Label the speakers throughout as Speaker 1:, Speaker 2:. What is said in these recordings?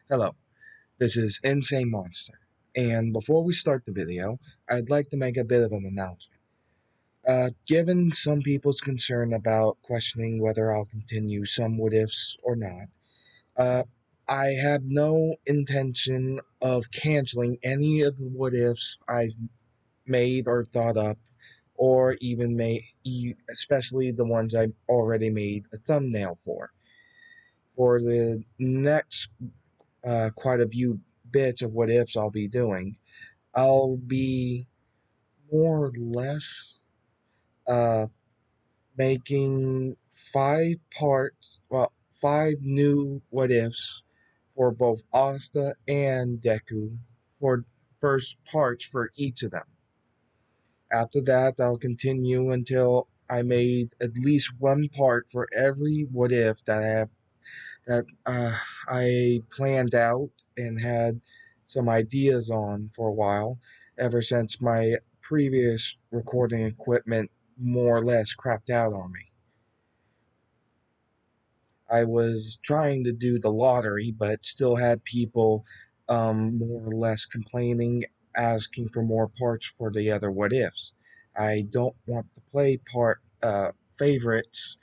Speaker 1: Hello, this is Insane Monster, and before we start the video, I'd like to make a bit of an announcement. Given some people's concern about questioning whether I'll continue some what ifs or not, uh, I have no intention of canceling any of the what ifs I've made or thought up, or even made, especially the ones I've already made a thumbnail for. For the next quite a few bits of what ifs I'll be doing. I'll be more or less uh, making five new what ifs for both Asta and Deku for first parts for each of them. After that, I'll continue until I made at least one part for every what if that I planned out and had some ideas on for a while, ever since my previous recording equipment more or less crapped out on me. I was trying to do the lottery, but still had people more or less complaining, asking for more parts for the other what ifs. I don't want to play favorites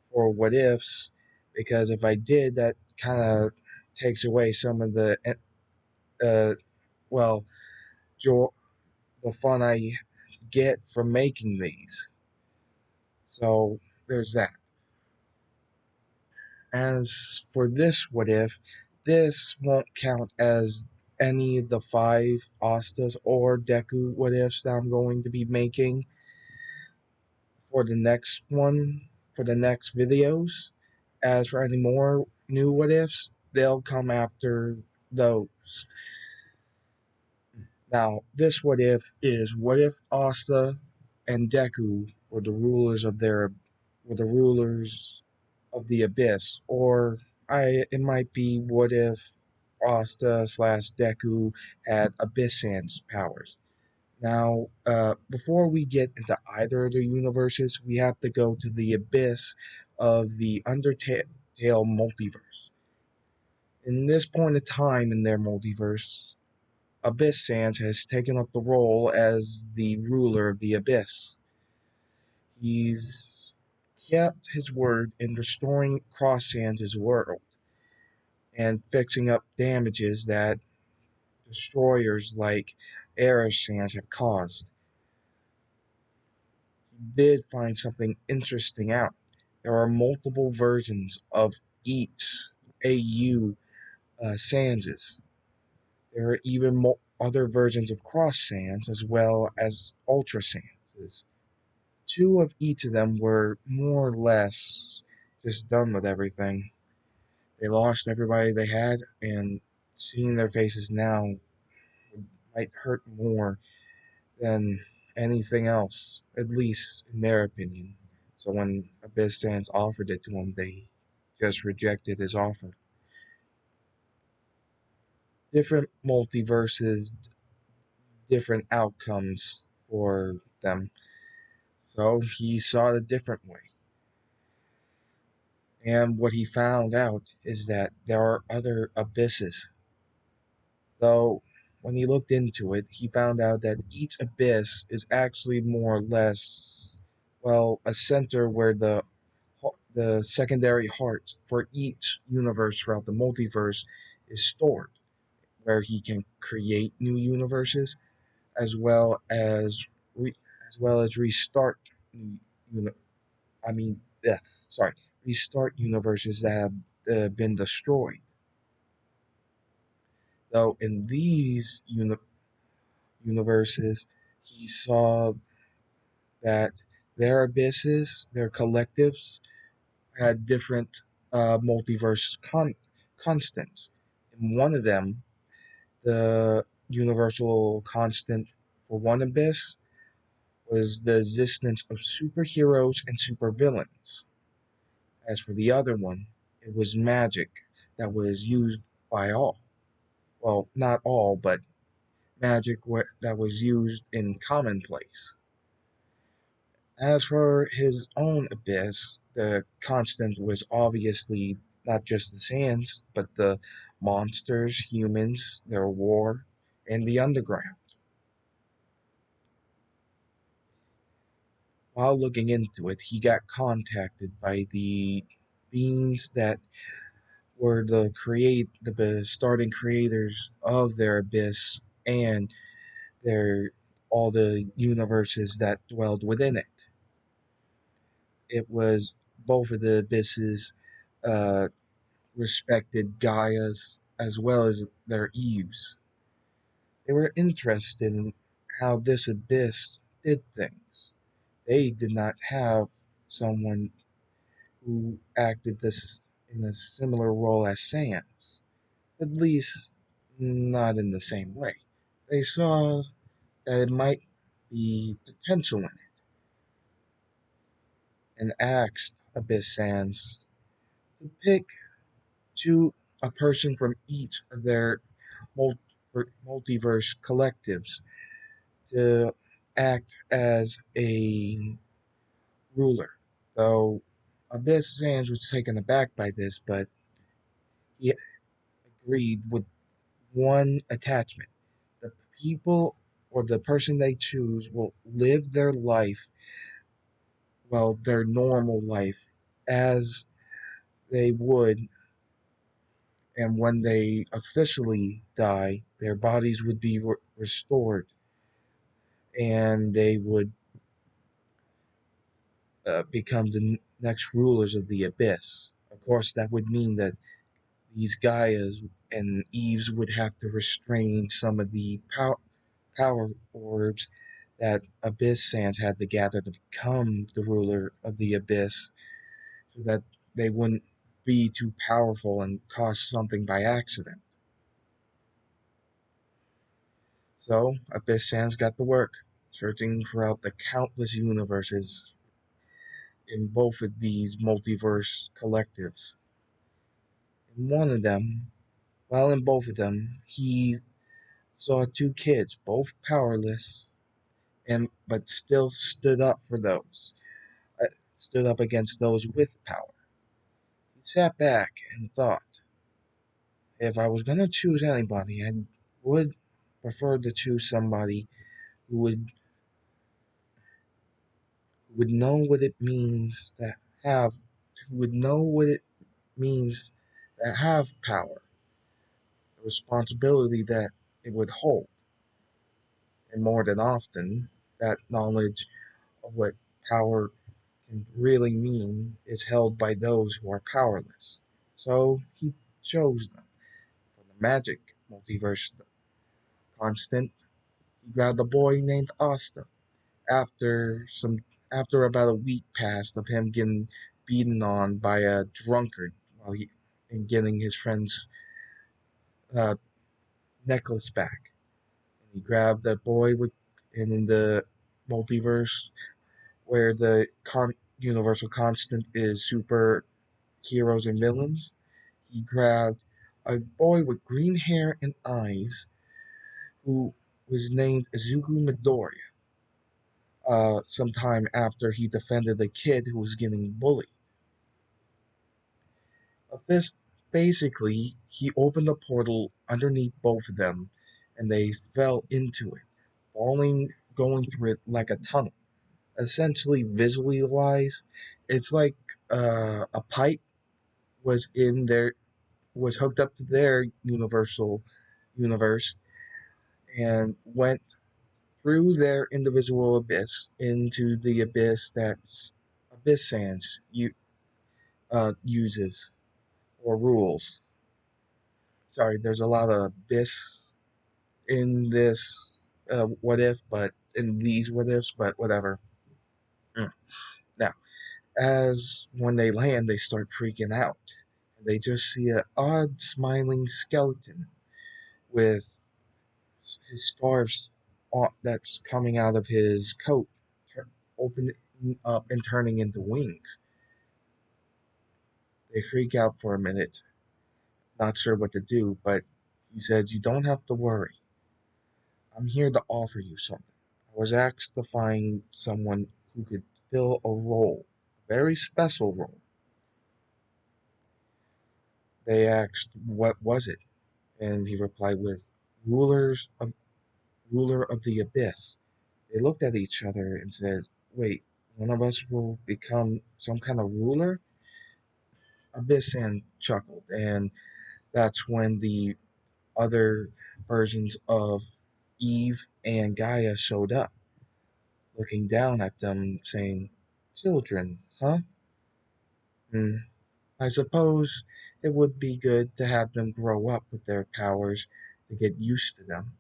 Speaker 1: for what ifs because if I did, that kind of takes away some of uh, well, joy, the fun I get from making these. So there's that. As for this what if, this won't count as any of the five Astas or Deku what ifs that I'm going to be making for the next one, for the next videos. As for any more new what ifs, they'll come after those. Now, this what if is what if Asta and Deku were the rulers of the abyss, or it might be what if Asta slash Deku had Abyss Sans powers. Now, before we get into either of the universes, we have to go to the abyss of the Undertale multiverse. In this point of time in their multiverse, Abyss Sans has taken up the role as the ruler of the Abyss. He's kept his word in restoring Cross Sans' world and fixing up damages that destroyers like Eris Sans have caused. He did find something interesting out. There are multiple versions of each AU Sanses. There are even other versions of Cross Sans as well as Ultra Sanses. Two of each of them were more or less just done with everything. They lost everybody they had, and seeing their faces now might hurt more than anything else, at least in their opinion. So when Abyss Sans offered it to him, they just rejected his offer. Different multiverses, different outcomes for them. So he saw it a different way. And what he found out is that there are other abysses. Though, when he looked into it, he found out that each abyss is actually more or less, well, a center where the secondary heart for each universe throughout the multiverse is stored, where he can create new universes as well as re, as well as restart. Uni- I mean, yeah, sorry, restart universes that have been destroyed. Though in these universes, he saw that their abysses, their collectives, had different multiverse constants. In one of them, the universal constant for one abyss was the existence of superheroes and supervillains. As for the other one, it was magic that was used by all. Well, not all, but magic that was used in commonplace. As for his own abyss, the constant was obviously not just the sands, but the monsters, humans, their war, and the underground. While looking into it, he got contacted by the beings that were the starting creators of their abyss and their all the universes that dwelled within it. It was both of the abysses uh, respected Gaia's as well as their Eves. They were interested in how this abyss did things. They did not have someone who acted this in a similar role as Sans, at least not in the same way. They saw that it might be potential in it and asked Abyss Sans to pick two a person from each of their multiverse collectives to act as a ruler. Though Abyss Sans was taken aback by this, but he agreed with one attachment. The people or the person they choose will live their life, well, their normal life, as they would, and when they officially die, their bodies would be restored and they would become the next rulers of the abyss. Of course, that would mean that these Gaias and Eves would have to restrain some of the power orbs that Abyss Sans had to gather to become the ruler of the Abyss so that they wouldn't be too powerful and cause something by accident. So, Abyss Sans got to work, searching throughout the countless universes in both of these multiverse collectives. In one of them, well, in both of them, he saw two kids, both powerless, and but still stood up for those, stood up against those with power. He sat back and thought, if I was going to choose anybody, I would prefer to choose somebody who would know what it means to have, who would know what it means to have power, the responsibility that it would hold, and more than often, that knowledge of what power can really mean is held by those who are powerless. So he chose them. For the magic multiverse constant, he grabbed a boy named Asta. After some, after about a week passed of him getting beaten on by a drunkard while he and getting his friend's uh, necklace back, and he grabbed that boy with, and in the multiverse where the universal constant is super heroes and villains, he grabbed a boy with green hair and eyes who was named Izuku Midoriya. Sometime after he defended a kid who was getting bullied. This basically he opened a portal underneath both of them, and they fell into it, falling, going through it like a tunnel. Essentially, visually wise, it's like a pipe was in their was hooked up to their universal universe and went through their individual abyss into the abyss that's Abyss Sans uses or rules. Sorry, there's a lot of abyss in this what if, but in these what ifs, but whatever. Mm. Now, as when they land, they start freaking out. They just see an odd smiling skeleton with his scarves that's coming out of his coat, opening up and turning into wings. They freak out for a minute, not sure what to do, but he said, "You don't have to worry. I'm here to offer you something. I was asked to find someone who could fill a role, a very special role. They asked, "What was it?" And he replied with, "Rulers of, ruler of the abyss." They looked at each other and said, "Wait, one of us will become some kind of ruler?" Abyssian chuckled, and that's when the other versions of Eve and Gaia showed up, looking down at them, saying, "Children, huh? Hmm. I suppose it would be good to have them grow up with their powers to get used to them."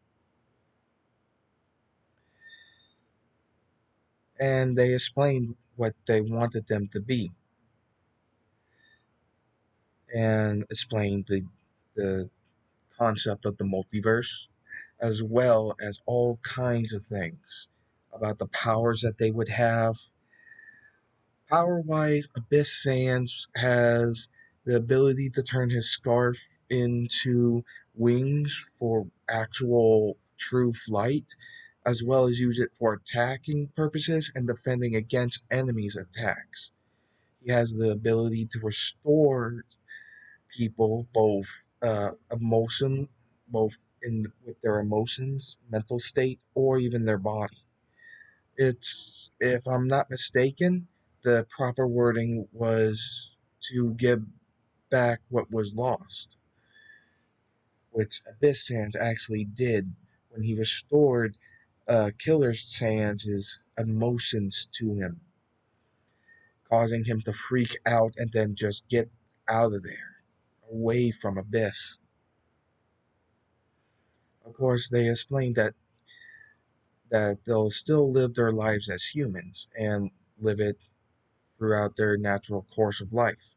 Speaker 1: And they explained what they wanted them to be and explained the concept of the multiverse, as well as all kinds of things about the powers that they would have. Power wise, Abyss Sans has the ability to turn his scarf into wings for actual true flight, as well as use it for attacking purposes and defending against enemies' attacks. He has the ability to restore people both in with their emotions, mental state, or even their body. It's, if I'm not mistaken, the proper wording was to give back what was lost, which Abyss Sans actually did when he restored Killer Sans' emotions to him, causing him to freak out and then just get out of there, away from Abyss. Of course, they explained that they'll still live their lives as humans and live it throughout their natural course of life.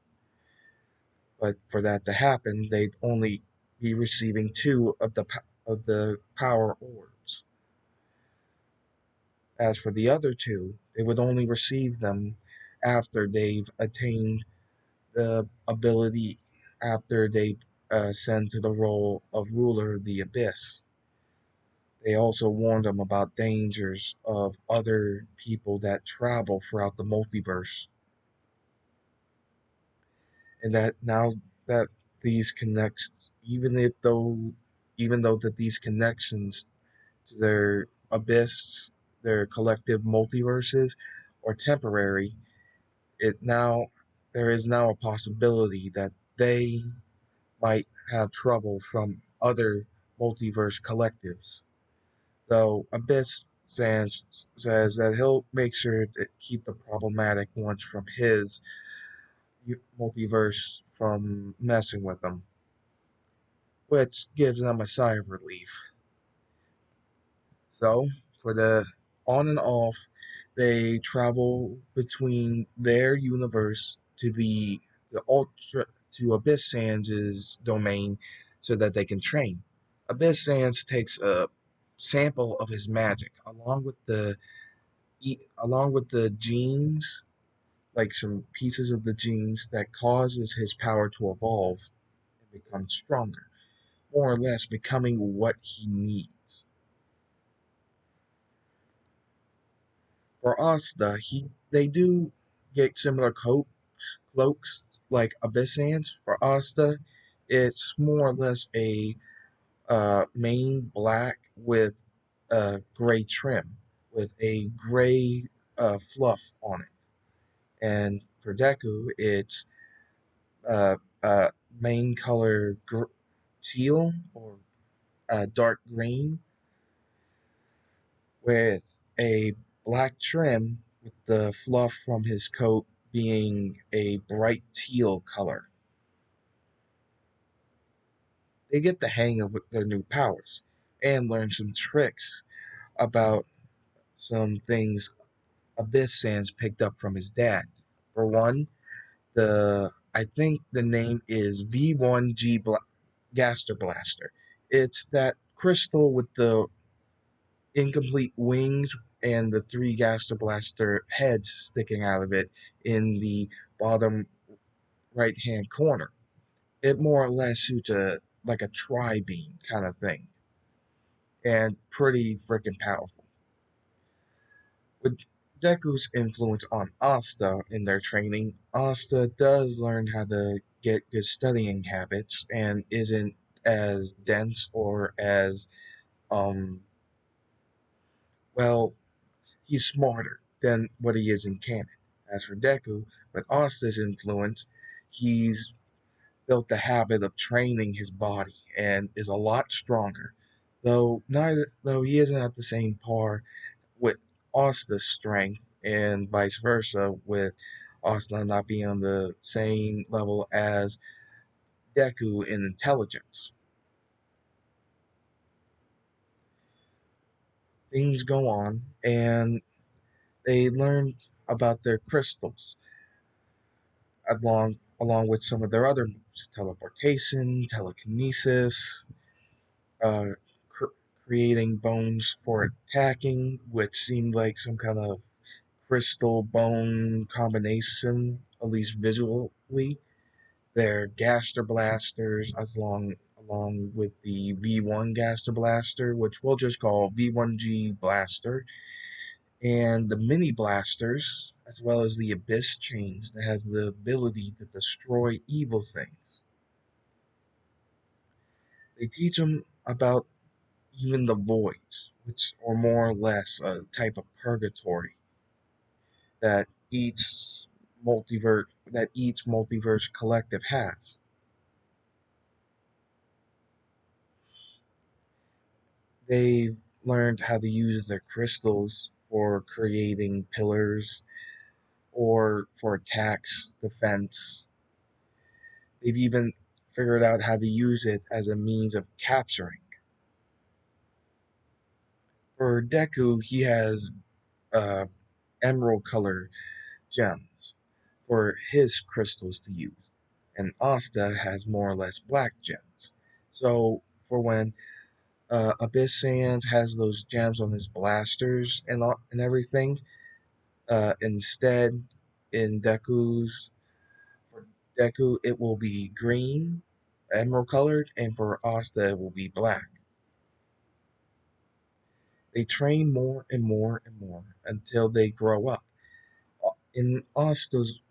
Speaker 1: But for that to happen, they'd only be receiving two of the power orbs. As for the other two, they would only receive them after they've attained the ability, after they ascend to the role of ruler of the abyss. They also warned them about dangers of other people that travel throughout the multiverse, and that now that these connections, even though that these connections to their abyss, their collective multiverses, are temporary, it now there is now a possibility that they might have trouble from other multiverse collectives. Though Abyss says that he'll make sure to keep the problematic ones from his multiverse from messing with them, which gives them a sigh of relief. So, for the on and off, they travel between their universe to the ultra to Abyss Sans' domain so that they can train. Abyss Sans takes a sample of his magic along with the genes, like some pieces of the genes that causes his power to evolve and become stronger, more or less becoming what he needs. For us, they do get similar cloaks like Abyssans. For Asta, it's more or less a main black with gray trim, with a gray fluff on it. And for Deku, it's uh, main color teal or dark green with a black trim, with the fluff from his coat being a bright teal color. They get the hang of their new powers and learn some tricks about some things Abyss Sans picked up from his dad. For one, the I think the name is V1G Gaster Blaster. It's that crystal with the incomplete wings and the three Gaster Blaster heads sticking out of it in the bottom right hand corner. It more or less shoots a like a tri beam kind of thing, and pretty freaking powerful. With Deku's influence on Asta in their training, Asta does learn how to get good studying habits and isn't as dense or as um well, he's smarter than what he is in canon. As for Deku, with Asta's influence, he's built the habit of training his body and is a lot stronger. Though he isn't at the same par with Asta's strength and vice versa, with Asta not being on the same level as Deku in intelligence. Things go on and they learn about their crystals along with some of their other moves, teleportation, telekinesis, uh, cr- creating bones for attacking, which seemed like some kind of crystal bone combination, at least visually. Their Gaster Blasters, along with the V1 Gaster Blaster, which we'll just call V1G Blaster, and the Mini Blasters, as well as the Abyss Change that has the ability to destroy evil things. They teach them about even the voids, which are more or less a type of purgatory that each multiverse collective has. They've learned how to use their crystals for creating pillars or for attacks, defense. They've even figured out how to use it as a means of capturing. For Deku, he has uh, emerald color gems for his crystals to use, and Asta has more or less black gems. So for when Abyss Sands has those gems on his blasters and everything, instead in for Deku it will be green, emerald colored, and for Asta it will be black. They train more and more and more until they grow up. In Asta's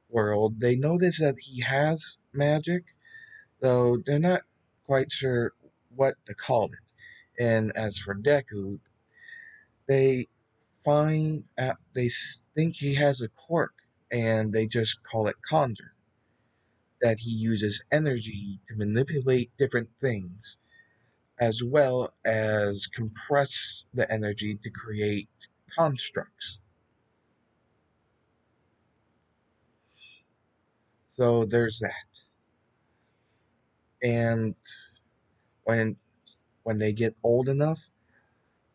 Speaker 1: world, they notice that he has magic, though they're not quite sure what to call it. And as for Deku, they they think he has a quirk, and they just call it conjure. That he uses energy to manipulate different things, as well as compress the energy to create constructs. So there's that. And when when they get old enough,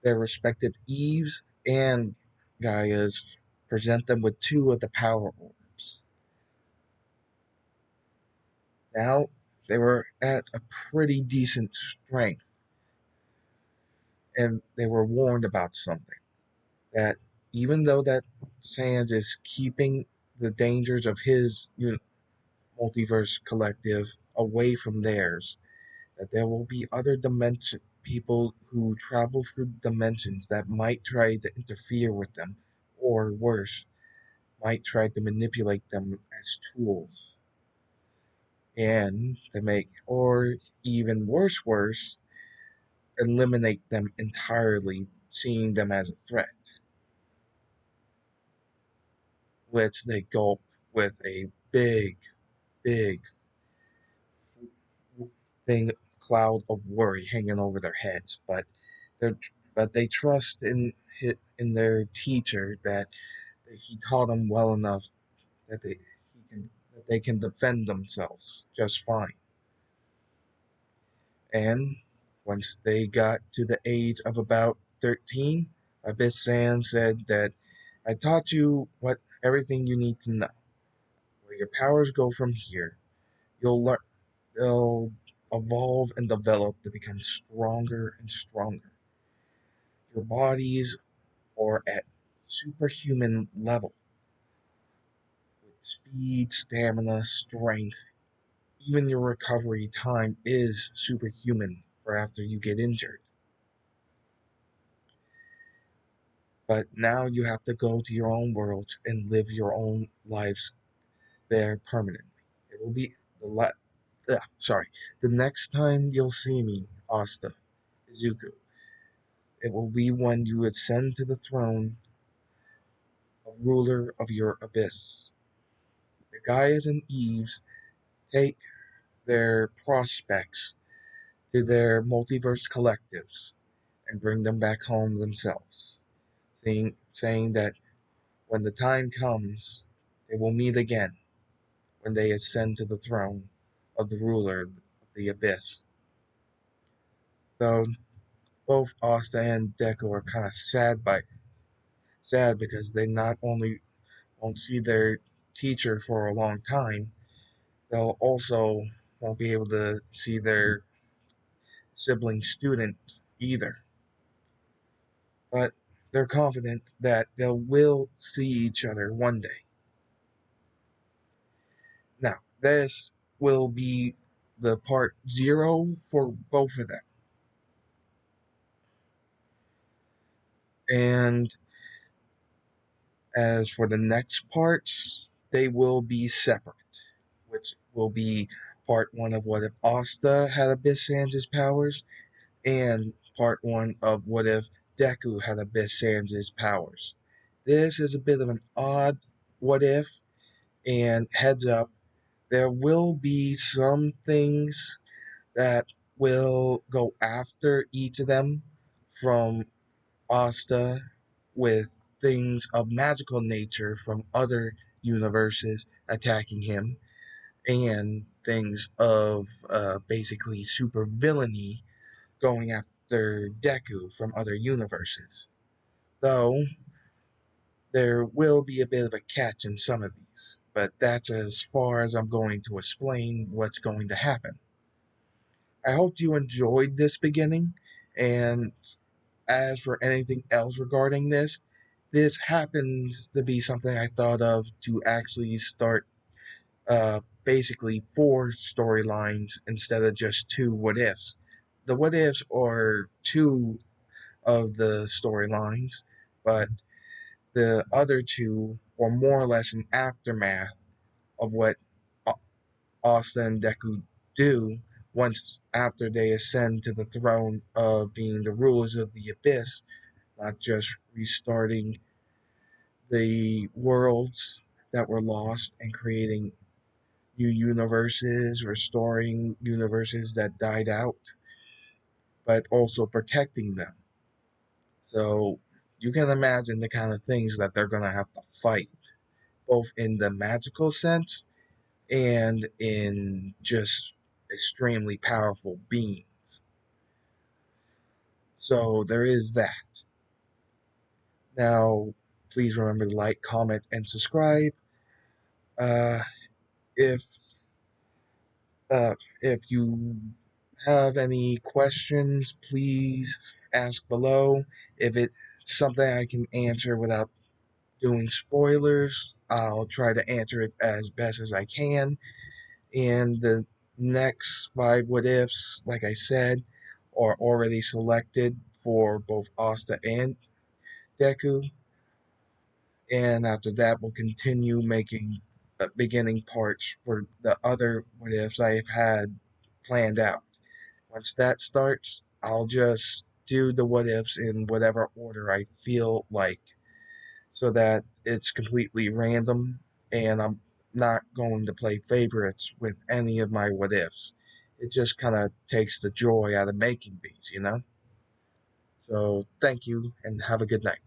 Speaker 1: their respective Eves and Gaias present them with two of the power orbs. Now they were at a pretty decent strength, and they were warned about something. That even though that Sans is keeping the dangers of his multiverse collective away from theirs, that there will be other dimension people who travel through dimensions that might try to interfere with them, or worse, might try to manipulate them as tools, and to make, or even worse, eliminate them entirely, seeing them as a threat, which they gulp with a big thing cloud of worry hanging over their heads. They're but they trust in their teacher that he taught them well enough that they can defend themselves just fine. And once they got to the age of about 13, Abyss San said that I taught you what everything you need to know. Where your powers go from here, you'll learn they'll evolve and develop to become stronger and stronger. Your bodies are at superhuman level with speed, stamina, strength. Even your recovery time is superhuman for after you get injured. But now you have to go to your own world and live your own lives there permanently. It will be The sorry. The next time you'll see me, Asta, Izuku, it will be when you ascend to the throne of ruler of your abyss. The Gaias and Eves take their prospects to their multiverse collectives and bring them back home themselves, saying that when the time comes, they will meet again when they ascend to the throne of the ruler of the abyss. Though both Asta and Deku are kind of sad because they not only won't see their teacher for a long time, they'll also won't be able to see their sibling student either. But they're confident that they will see each other one day. Now, this will be the part zero for both of them. And as for the next parts, they will be separate, which will be part one of What If Asta had Abyss Sans' powers, and part one of What If Deku had Abyss Sans' powers. This is a bit of an odd what if, and heads up, there will be some things that will go after each of them from Asta with things of magical nature from other universes attacking him, and things of basically super villainy going after Deku from other universes. Though there will be a bit of a catch in some of these, but that's as far as I'm going to explain what's going to happen. I hope you enjoyed this beginning, and as for anything else regarding this, this happens to be something I thought of to actually start basically four storylines instead of just two what ifs. The what ifs are two of the storylines, but the other two are more or less an aftermath of what Asta and Deku do once after they ascend to the throne of being the rulers of the abyss, not just restarting the worlds that were lost and creating new universes, restoring universes that died out, but also protecting them. So you can imagine the kind of things that they're going to have to fight, both in the magical sense and in just extremely powerful beings. So there is that. Now, please remember to like, comment, and subscribe. Uh, if if you have any questions, please ask below. If it's something I can answer without doing spoilers, I'll try to answer it as best as I can. And the next five what ifs, like I said, are already selected for both Asta and Deku. And after that, we'll continue making beginning parts for the other what ifs I've had planned out. Once that starts, I'll just do the what ifs in whatever order I feel like so that it's completely random and I'm not going to play favorites with any of my what ifs. It just kind of takes the joy out of making these, you know? So thank you and have a good night.